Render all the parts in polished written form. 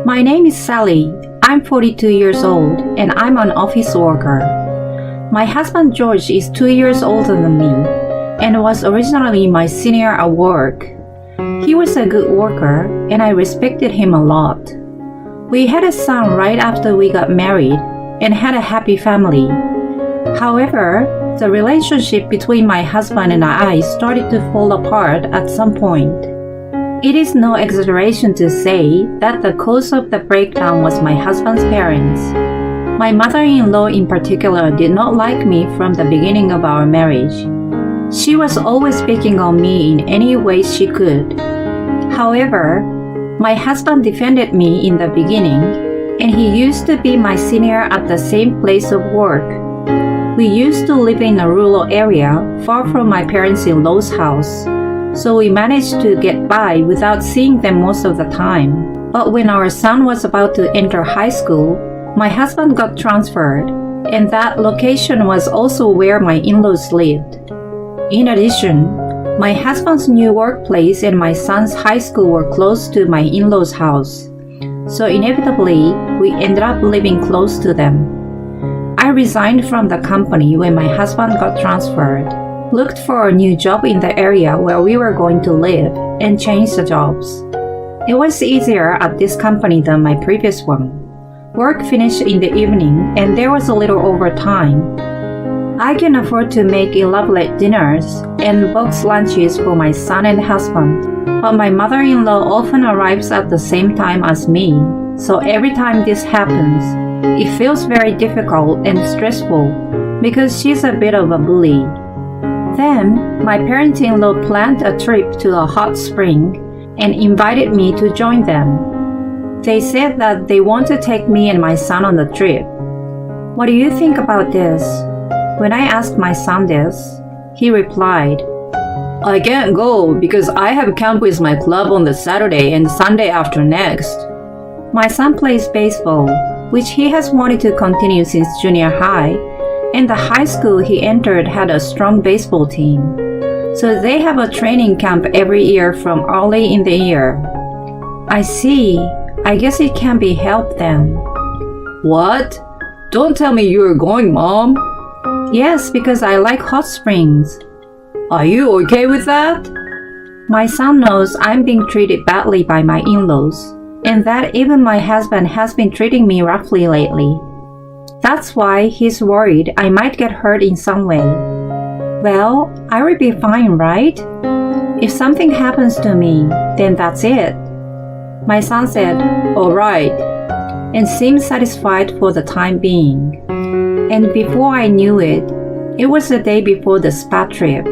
My name is Sally. I'm 42 years old and I'm an office worker. My husband George is 2 years older than me and was originally my senior at work. He was a good worker and I respected him a lot. We had a son right after we got married and had a happy family. However, the relationship between my husband and I started to fall apart at some point. It is no exaggeration to say that the cause of the breakdown was my husband's parents. My mother-in-law in particular did not like me from the beginning of our marriage. She was always picking on me in any way she could. However, my husband defended me in the beginning, and he used to be my senior at the same place of work. We used to live in a rural area far from my parents-in-law's house, so we managed to get by without seeing them most of the time. But when our son was about to enter high school, my husband got transferred, and that location was also where my in-laws lived. In addition, my husband's new workplace and my son's high school were close to my in-laws' house, so inevitably, we ended up living close to them. I resigned from the company when my husband got transferred, looked for a new job in the area where we were going to live, and changed the jobs. It was easier at this company than my previous one. Work finished in the evening and there was a little overtime. I can afford to make elaborate dinners and box lunches for my son and husband, but my mother-in-law often arrives at the same time as me, so every time this happens, it feels very difficult and stressful because she's a bit of a bully. Then, my parents-in-law planned a trip to a hot spring and invited me to join them. They said that they want to take me and my son on the trip. What do you think about this? When I asked my son this, he replied, I can't go because I have camp with my club on the Saturday and Sunday after next. My son plays baseball, which he has wanted to continue since junior high, and the high school he entered had a strong baseball team. So they have a training camp every year from early in the year. I see. I guess it can be helped then. What? Don't tell me you're going, Mom. Yes, because I like hot springs. Are you okay with that? My son knows I'm being treated badly by my in-laws, and that even my husband has been treating me roughly lately. That's why he's worried I might get hurt in some way. Well, I will be fine, right? If something happens to me, then that's it. My son said, All right, and seemed satisfied for the time being. And before I knew it, it was the day before the spa trip.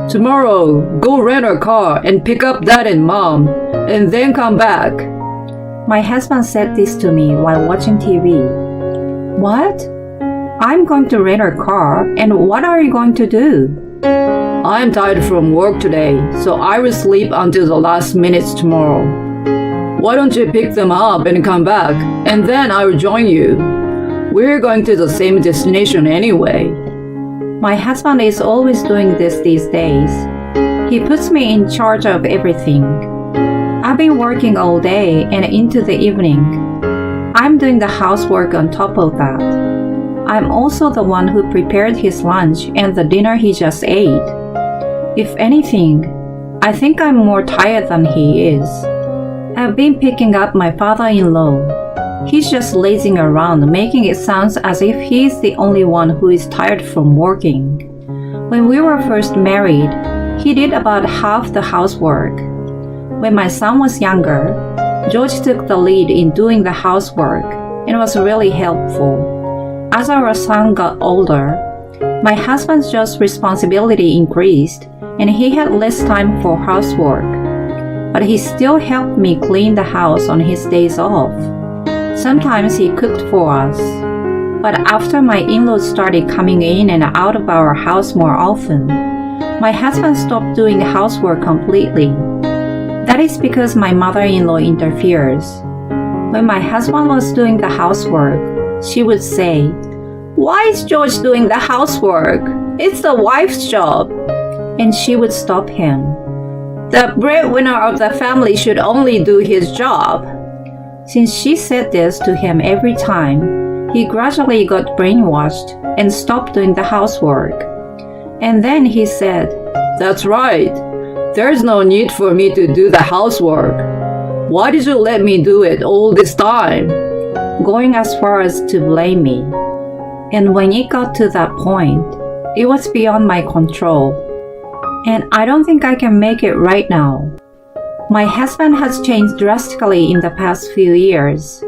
Tomorrow, go rent a car and pick up Dad and Mom, and then come back. My husband said this to me while watching TV. What? I'm going to rent a car, and what are you going to do? I'm tired from work today, so I will sleep until the last minutes tomorrow. Why don't you pick them up and come back, and then I will join you. We're going to the same destination anyway. My husband is always doing this these days. He puts me in charge of everything. I've been working all day and into the evening. I'm doing the housework on top of that. I'm also the one who prepared his lunch and the dinner he just ate. If anything, I think I'm more tired than he is. I've been picking up my father-in-law. He's just lazing around, making it sound as if he's the only one who is tired from working. When we were first married, he did about half the housework. When my son was younger, George took the lead in doing the housework and was really helpful. As our son got older, my husband's job's responsibility increased and he had less time for housework. But he still helped me clean the house on his days off. Sometimes he cooked for us. But after my in-laws started coming in and out of our house more often, my husband stopped doing housework completely. That is because my mother-in-law interferes. When my husband was doing the housework, she would say, "Why is George doing the housework? It's the wife's job." And she would stop him. "The breadwinner of the family should only do his job." Since she said this to him every time, he gradually got brainwashed and stopped doing the housework. And then he said, That's right. There's no need for me to do the housework. Why did you let me do it all this time? going as far as to blame me. And when it got to that point, it was beyond my control. And I don't think I can make it right now. My husband has changed drastically in the past few years.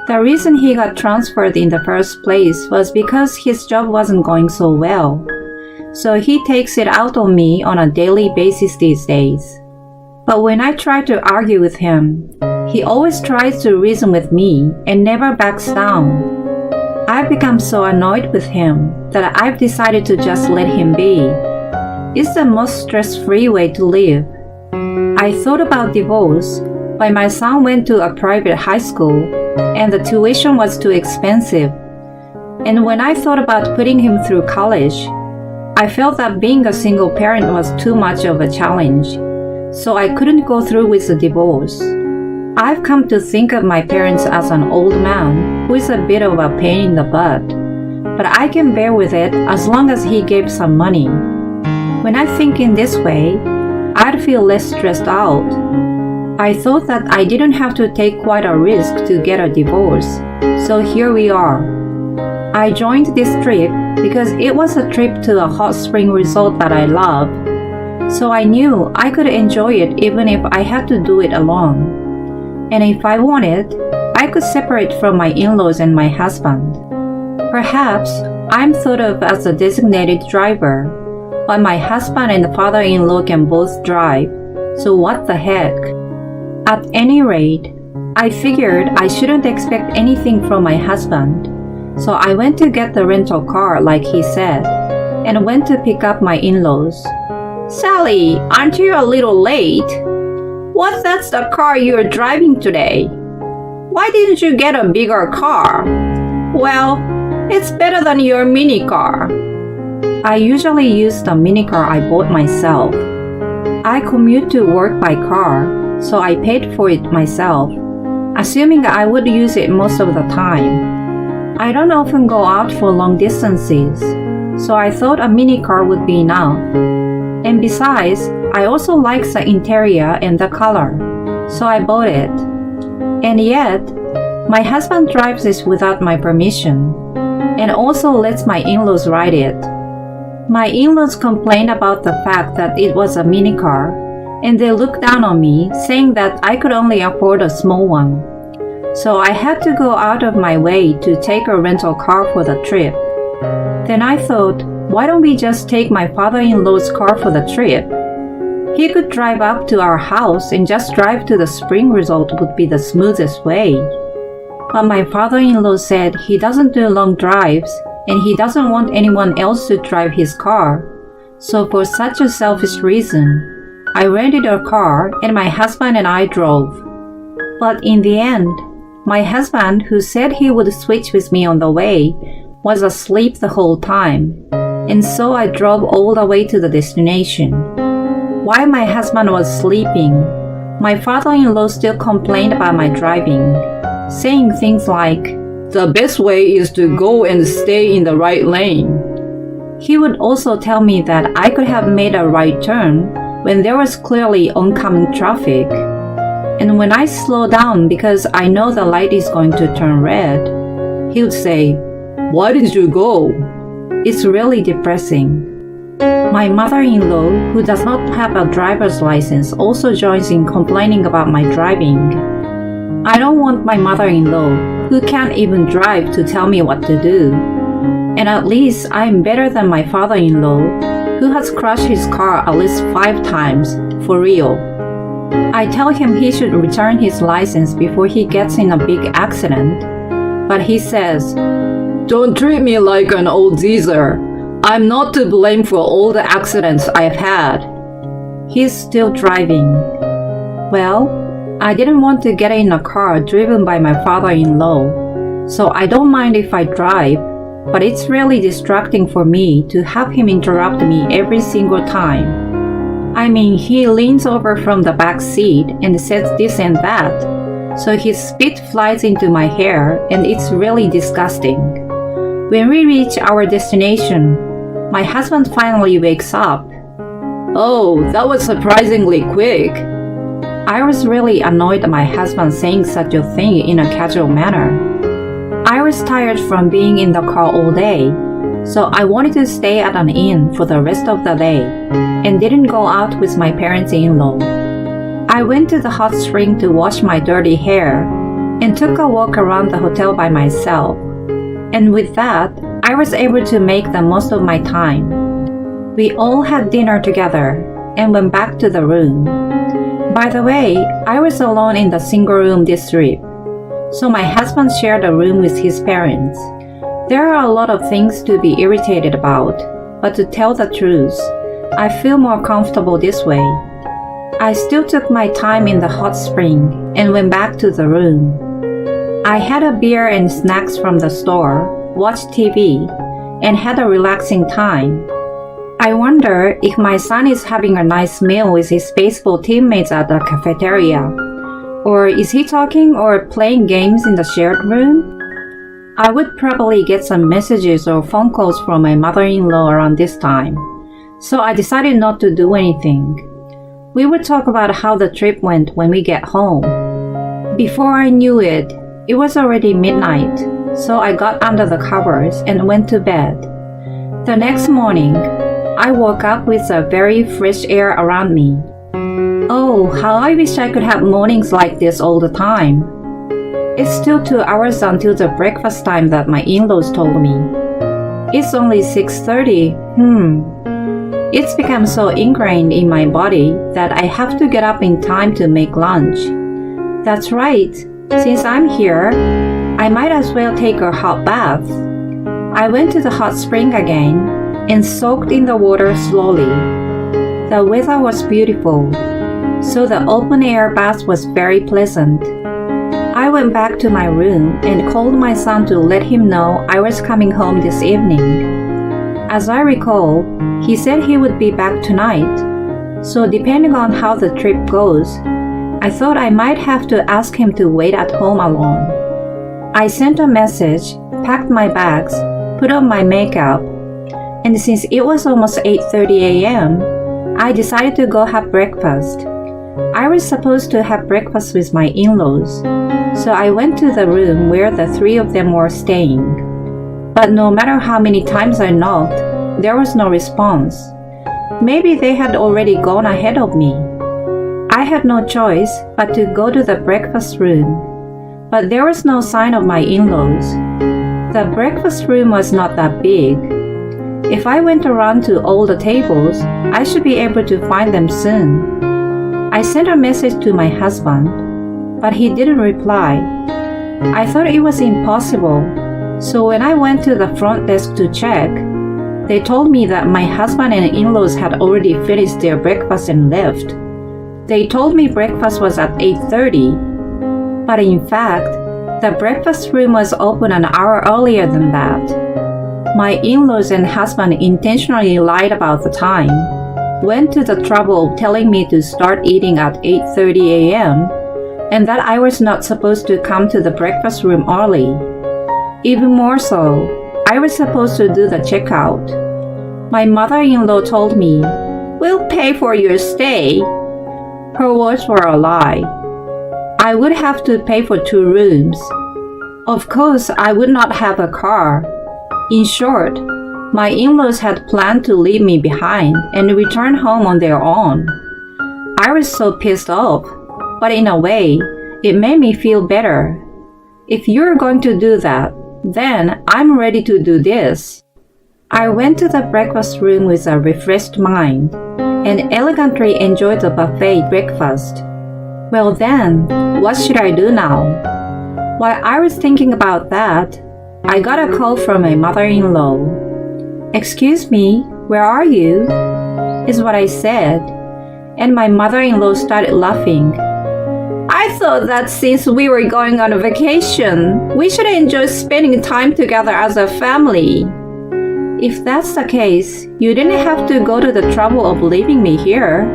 The reason he got transferred in the first place was because his job wasn't going so well. So he takes it out on me on a daily basis these days. But when I try to argue with him, he always tries to reason with me and never backs down. I've become so annoyed with him that I've decided to just let him be. It's the most stress-free way to live. I thought about divorce, but my son went to a private high school and the tuition was too expensive. And when I thought about putting him through college, I felt that being a single parent was too much of a challenge, so I couldn't go through with the divorce. I've come to think of my parents as an old man who is a bit of a pain in the butt, but I can bear with it as long as he gave some money. When I think in this way, I'd feel less stressed out. I thought that I didn't have to take quite a risk to get a divorce, so here we are. I joined this trip because it was a trip to a hot spring resort that I love, so I knew I could enjoy it even if I had to do it alone. And if I wanted, I could separate from my in-laws and my husband. Perhaps I'm thought of as a designated driver, but my husband and father-in-law can both drive, so what the heck? At any rate, I figured I shouldn't expect anything from my husband, so I went to get the rental car like he said, and went to pick up my in-laws. Sally, aren't you a little late? What, that's the car you're driving today? Why didn't you get a bigger car? Well, it's better than your mini car. I usually use the mini car I bought myself. I commute to work by car, so I paid for it myself, assuming I would use it most of the time. I don't often go out for long distances, so I thought a mini car would be enough. And besides, I also like the interior and the color, so I bought it. And yet, my husband drives this without my permission, and also lets my in-laws ride it. My in-laws complained about the fact that it was a mini car, and they looked down on me, saying that I could only afford a small one. So I had to go out of my way to take a rental car for the trip. Then I thought, why don't we just take my father-in-law's car for the trip? He could drive up to our house and just drive to the spring resort would be the smoothest way. But my father-in-law said he doesn't do long drives and he doesn't want anyone else to drive his car. So for such a selfish reason, I rented a car and my husband and I drove. But in the end, my husband, who said he would switch with me on the way, was asleep the whole time, and so I drove all the way to the destination. While my husband was sleeping, my father-in-law still complained about my driving, saying things like, The best way is to go and stay in the right lane. He would also tell me that I could have made a right turn when there was clearly oncoming traffic. And when I slow down because I know the light is going to turn red, he would say, Why didn't you go? It's really depressing. My mother-in-law, who does not have a driver's license, also joins in complaining about my driving. I don't want my mother-in-law, who can't even drive, to tell me what to do. And at least I'm better than my father-in-law, who has crashed his car at least 5 times, for real. I tell him he should return his license before he gets in a big accident, but he says, Don't treat me like an old geezer. I'm not to blame for all the accidents I've had. He's still driving. Well, I didn't want to get in a car driven by my father-in-law, so I don't mind if I drive, but it's really distracting for me to have him interrupt me every single time. I mean, he leans over from the back seat and says this and that, so his spit flies into my hair and it's really disgusting. When we reach our destination, my husband finally wakes up. Oh, that was surprisingly quick. I was really annoyed at my husband saying such a thing in a casual manner. I was tired from being in the car all day, so I wanted to stay at an inn for the rest of the day and didn't go out with my parents-in-law. I went to the hot spring to wash my dirty hair and took a walk around the hotel by myself. And with that, I was able to make the most of my time. We all had dinner together and went back to the room. By the way, I was alone in the single room this trip, so my husband shared a room with his parents. There are a lot of things to be irritated about, but to tell the truth, I feel more comfortable this way. I still took my time in the hot spring and went back to the room. I had a beer and snacks from the store, watched TV, and had a relaxing time. I wonder if my son is having a nice meal with his baseball teammates at the cafeteria. Or is he talking or playing games in the shared room? I would probably get some messages or phone calls from my mother-in-law around this time, so I decided not to do anything. We would talk about how the trip went when we get home. Before I knew it, it was already midnight, so I got under the covers and went to bed. The next morning, I woke up with a very fresh air around me. Oh, how I wish I could have mornings like this all the time. It's still 2 hours until the breakfast time that my in-laws told me. It's only 6:30. It's become so ingrained in my body that I have to get up in time to make lunch. That's right. Since I'm here, I might as well take a hot bath. I went to the hot spring again and soaked in the water slowly. The weather was beautiful, so the open air bath was very pleasant. I went back to my room and called my son to let him know I was coming home this evening. As I recall, he said he would be back tonight, so depending on how the trip goes, I thought I might have to ask him to wait at home alone. I sent a message, packed my bags, put on my makeup, and since it was almost 8:30 a.m., I decided to go have breakfast. I was supposed to have breakfast with my in-laws, so I went to the room where the three of them were staying. But no matter how many times I knocked, there was no response. Maybe they had already gone ahead of me. I had no choice but to go to the breakfast room, but there was no sign of my in-laws. The breakfast room was not that big. If I went around to all the tables, I should be able to find them soon. I sent a message to my husband, but he didn't reply. I thought it was impossible, so when I went to the front desk to check, they told me that my husband and in-laws had already finished their breakfast and left. They told me breakfast was at 8:30, but in fact, the breakfast room was open an hour earlier than that. My in-laws and husband intentionally lied about the time, went to the trouble of telling me to start eating at 8:30 a.m., and that I was not supposed to come to the breakfast room early. Even more so, I was supposed to do the checkout. My mother-in-law told me, "We'll pay for your stay." Her words were a lie. I would have to pay for 2 rooms. Of course, I would not have a car. In short, my in-laws had planned to leave me behind and return home on their own. I was so pissed off, but in a way, it made me feel better. If you're going to do that, then I'm ready to do this. I went to the breakfast room with a refreshed mind and elegantly enjoyed the buffet breakfast. Well then, what should I do now? While I was thinking about that, I got a call from my mother-in-law. "Excuse me, where are you?" is what I said, and my mother-in-law started laughing. "I thought that since we were going on a vacation, we should enjoy spending time together as a family. If that's the case, you didn't have to go to the trouble of leaving me here.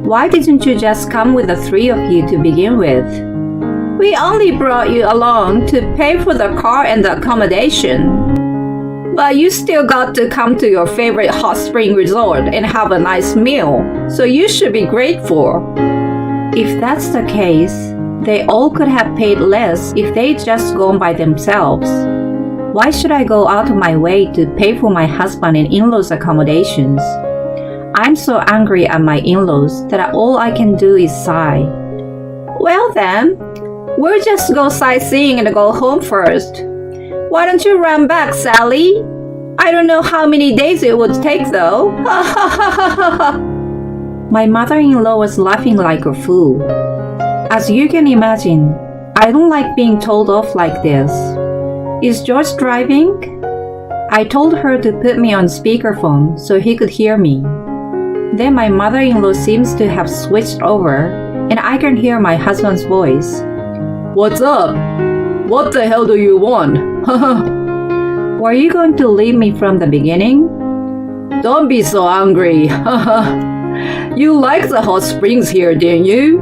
Why didn't you just come with the 3 of you to begin with?" We only brought you along to pay for the car and the accommodation. But you still got to come to your favorite hot spring resort and have a nice meal, so you should be grateful. If that's the case, they all could have paid less if they'd just gone by themselves. Why should I go out of my way to pay for my husband and in-laws' accommodations? I'm so angry at my in-laws that all I can do is sigh. Well then, we'll just go sightseeing and go home first. Why don't you run back, Sally? I don't know how many days it would take though. My mother-in-law was laughing like a fool. As you can imagine, I don't like being told off like this. Is George driving? I told her to put me on speakerphone so he could hear me. Then my mother-in-law seems to have switched over, and I can hear my husband's voice. What's up? What the hell do you want? Were you going to leave me from the beginning? Don't be so angry. You like the hot springs here, didn't you?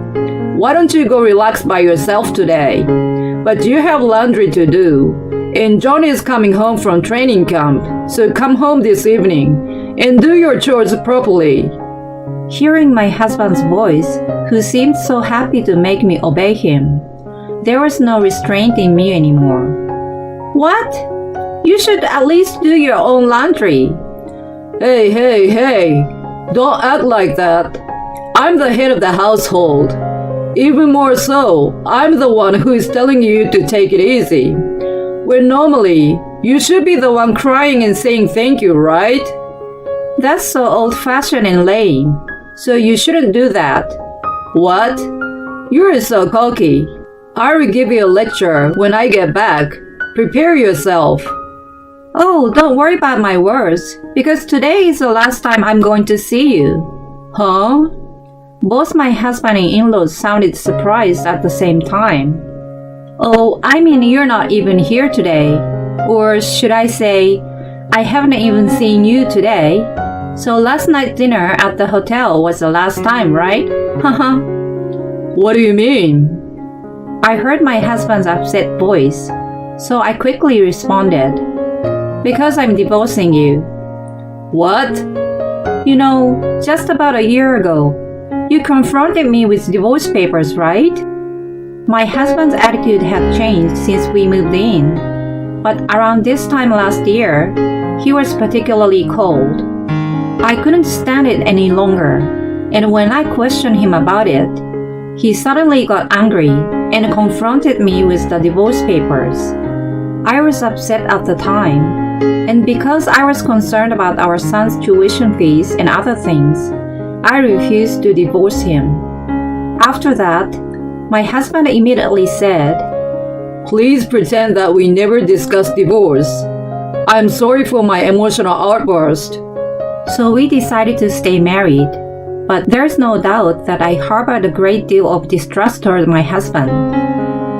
Why don't you go relax by yourself today? But you have laundry to do. And John is coming home from training camp, so come home this evening and do your chores properly. Hearing my husband's voice, who seemed so happy to make me obey him, there was no restraint in me anymore. What? You should at least do your own laundry. Hey, don't act like that. I'm the head of the household. Even more so, I'm the one who is telling you to take it easy. Where normally, you should be the one crying and saying thank you, right? That's so old-fashioned and lame, so you shouldn't do that. What? You're so cocky. I will give you a lecture when I get back. Prepare yourself. Oh, don't worry about my words, because today is the last time I'm going to see you. Huh? Both my husband and in-laws sounded surprised at the same time. Oh, I mean you're not even here today. Or should I say, I haven't even seen you today. So last night's dinner at the hotel was the last time, right? Haha. What do you mean? I heard my husband's upset voice, so I quickly responded. Because I'm divorcing you. What? You know, just about a year ago, you confronted me with divorce papers, right? My husband's attitude had changed since we moved in, but around this time last year, he was particularly cold. I couldn't stand it any longer, and when I questioned him about it, he suddenly got angry and confronted me with the divorce papers. I was upset at the time, and because I was concerned about our son's tuition fees and other things, I refused to divorce him. After that, my husband immediately said, Please pretend that we never discussed divorce. I'm sorry for my emotional outburst. So we decided to stay married, but there's no doubt that I harbored a great deal of distrust toward my husband.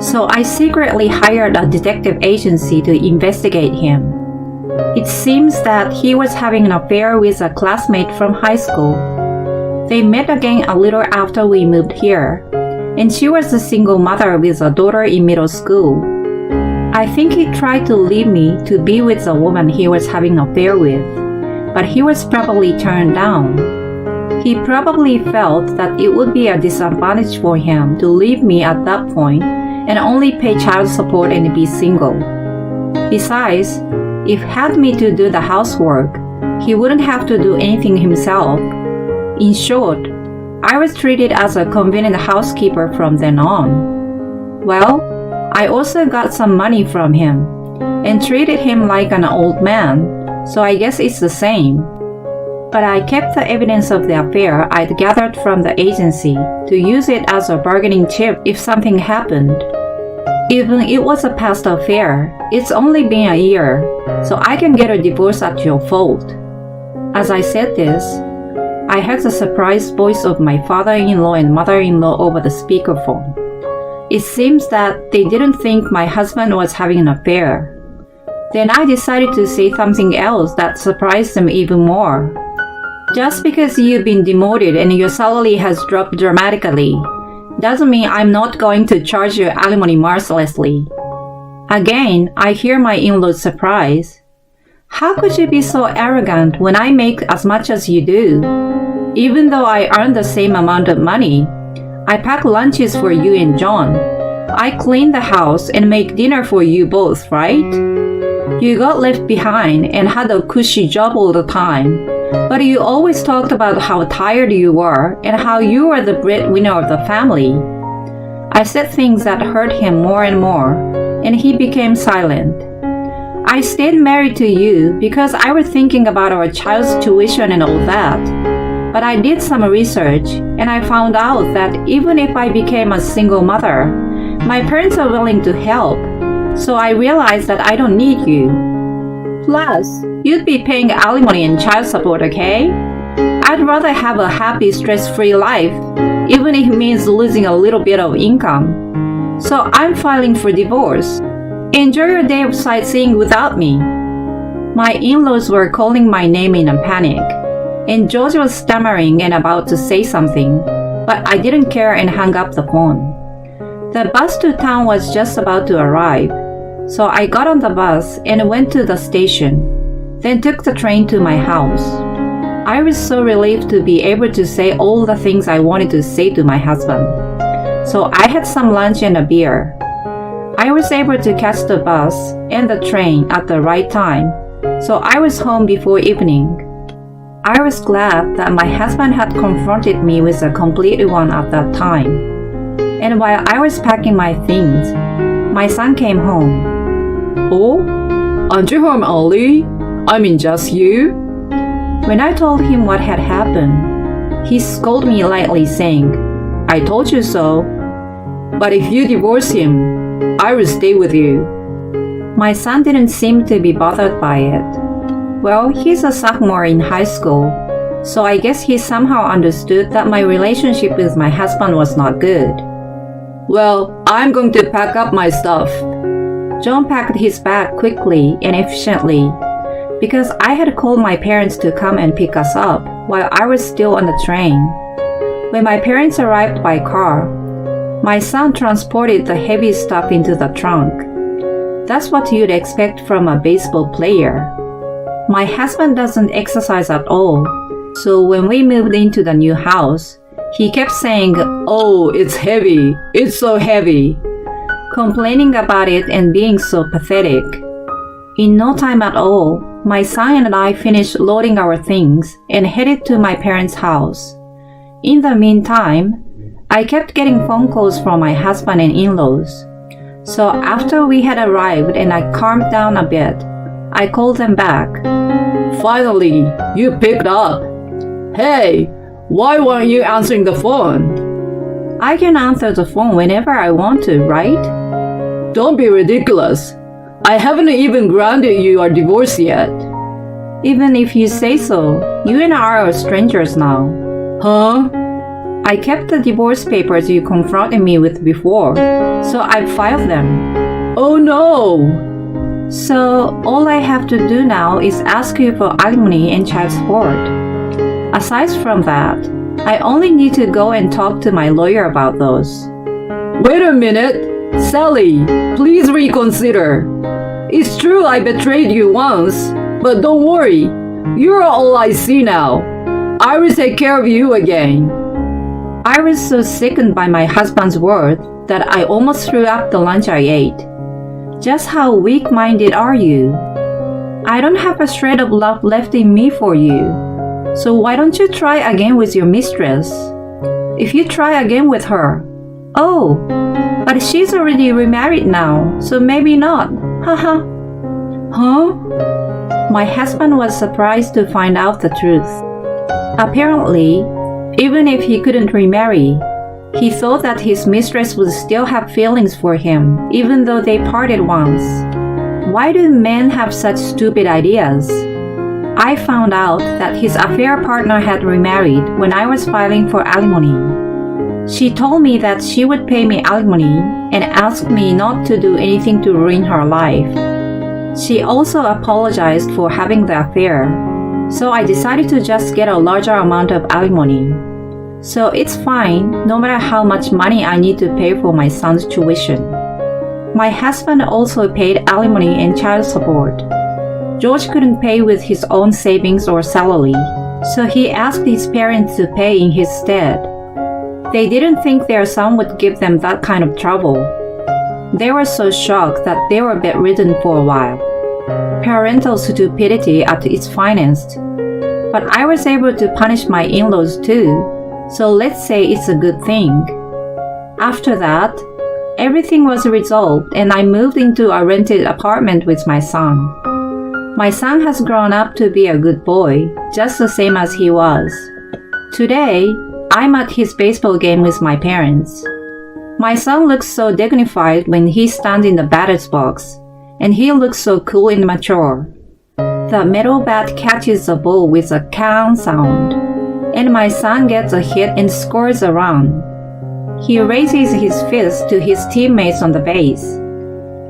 So I secretly hired a detective agency to investigate him. It seems that he was having an affair with a classmate from high school. They met again a little after we moved here, and she was a single mother with a daughter in middle school. I think he tried to leave me to be with the woman he was having an affair with, but he was probably turned down. He probably felt that it would be a disadvantage for him to leave me at that point and only pay child support and be single. Besides, if he had me to do the housework, he wouldn't have to do anything himself. In short, I was treated as a convenient housekeeper from then on. Well, I also got some money from him and treated him like an old man, so I guess it's the same. But I kept the evidence of the affair I'd gathered from the agency to use it as a bargaining chip if something happened. Even it was a past affair, it's only been a year, so I can get a divorce at your fault. As I said this, I heard the surprised voice of my father-in-law and mother-in-law over the speakerphone. It seems that they didn't think my husband was having an affair. Then I decided to say something else that surprised them even more. Just because you've been demoted and your salary has dropped dramatically, doesn't mean I'm not going to charge you alimony mercilessly. Again, I hear my in-laws surprise. How could you be so arrogant when I make as much as you do? Even though I earn the same amount of money, I pack lunches for you and John. I clean the house and make dinner for you both, right? You got left behind and had a cushy job all the time, but you always talked about how tired you were and how you were the breadwinner of the family. I said things that hurt him more and more, and he became silent. I stayed married to you because I was thinking about our child's tuition and all that. But I did some research, and I found out that even if I became a single mother, my parents are willing to help, so I realized that I don't need you. Plus, you'd be paying alimony and child support, okay? I'd rather have a happy, stress-free life, even if it means losing a little bit of income. So I'm filing for divorce. Enjoy your day of sightseeing without me. My in-laws were calling my name in a panic, and George was stammering and about to say something, but I didn't care and hung up the phone. The bus to town was just about to arrive, so I got on the bus and went to the station, then took the train to my house. I was so relieved to be able to say all the things I wanted to say to my husband. So I had some lunch and a beer. I was able to catch the bus and the train at the right time, so I was home before evening. I was glad that my husband had confronted me with a complete one at that time. And while I was packing my things, my son came home. Oh? Aren't you home early? I mean, just you? When I told him what had happened, he scolded me lightly, saying, I told you so. But if you divorce him, I will stay with you. My son didn't seem to be bothered by it. Well, he's a sophomore in high school, so I guess he somehow understood that my relationship with my husband was not good. Well, I'm going to pack up my stuff. John packed his bag quickly and efficiently, because I had called my parents to come and pick us up while I was still on the train. When my parents arrived by car, my son transported the heavy stuff into the trunk. That's what you'd expect from a baseball player. My husband doesn't exercise at all, so when we moved into the new house, he kept saying, Oh, it's heavy. It's so heavy. Complaining about it and being so pathetic. In no time at all, my son and I finished loading our things and headed to my parents' house. In the meantime, I kept getting phone calls from my husband and in-laws. So after we had arrived and I calmed down a bit, I called them back. Finally, you picked up. Hey, why weren't you answering the phone? I can answer the phone whenever I want to, right? Don't be ridiculous. I haven't even granted you a divorce yet. Even if you say so, you and I are strangers now. Huh? I kept the divorce papers you confronted me with before, so I filed them. Oh no! So all I have to do now is ask you for alimony and child support. Aside from that, I only need to go and talk to my lawyer about those. Wait a minute! Sally, please reconsider. It's true I betrayed you once, but don't worry. You're all I see now. I will take care of you again. I was so sickened by my husband's words that I almost threw up the lunch I ate. Just how weak-minded are you? I don't have a shred of love left in me for you. So why don't you try again with your mistress? If you try again with her, oh, but she's already remarried now, so maybe not. Haha. Huh? My husband was surprised to find out the truth. Apparently, even if he couldn't remarry, he thought that his mistress would still have feelings for him, even though they parted once. Why do men have such stupid ideas? I found out that his affair partner had remarried when I was filing for alimony. She told me that she would pay me alimony and asked me not to do anything to ruin her life. She also apologized for having the affair, so I decided to just get a larger amount of alimony. So it's fine no matter how much money I need to pay for my son's tuition. My husband also paid alimony and child support. George couldn't pay with his own savings or salary, so he asked his parents to pay in his stead. They didn't think their son would give them that kind of trouble. They were so shocked that they were bedridden for a while. Parental stupidity at its finest. But I was able to punish my in-laws too, so let's say it's a good thing. After that, everything was resolved and I moved into a rented apartment with my son. My son has grown up to be a good boy, just the same as he was. Today, I'm at his baseball game with my parents. My son looks so dignified when he stands in the batter's box, and he looks so cool and mature. The metal bat catches the ball with a "kang" sound, and my son gets a hit and scores a run. He raises his fist to his teammates on the base.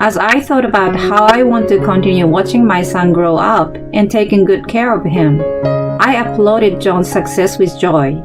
As I thought about how I want to continue watching my son grow up and taking good care of him, I applauded John's success with joy.